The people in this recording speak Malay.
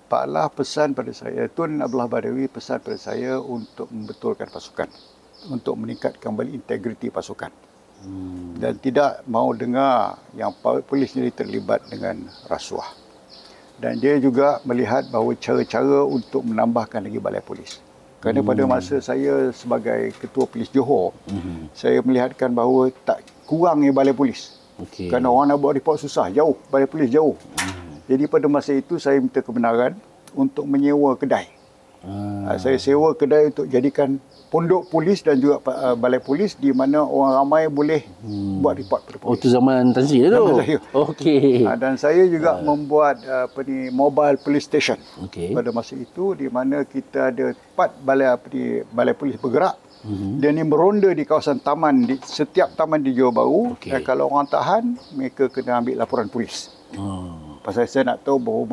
Pak Allah pesan pada saya, Tun Abdullah Badawi pesan pada saya untuk membetulkan pasukan, untuk meningkatkan kembali integriti pasukan. Dan tidak mahu dengar yang polis ini terlibat dengan rasuah. Dan dia juga melihat bahawa cara-cara untuk menambahkan lagi balai polis. Kerana pada masa saya sebagai Ketua Polis Johor, saya melihatkan bahawa tak kurangnya balai polis. Kerana orang nak buat report susah, jauh, balai polis jauh. Jadi pada masa itu saya minta kebenaran untuk menyewa kedai. Saya sewa kedai untuk jadikan pondok polis dan juga balai polis di mana orang ramai boleh buat report pada polis. Oh, itu zaman Tan Sri tu? Zaman saya. Okey. Dan saya juga membuat mobile police station. Pada masa itu di mana kita ada 4 balai polis bergerak. Dan ini meronda di kawasan taman, di setiap taman di Johor Bahru. Dan kalau orang tahan, mereka kena ambil laporan polis. Pasal saya nak tahu bahawa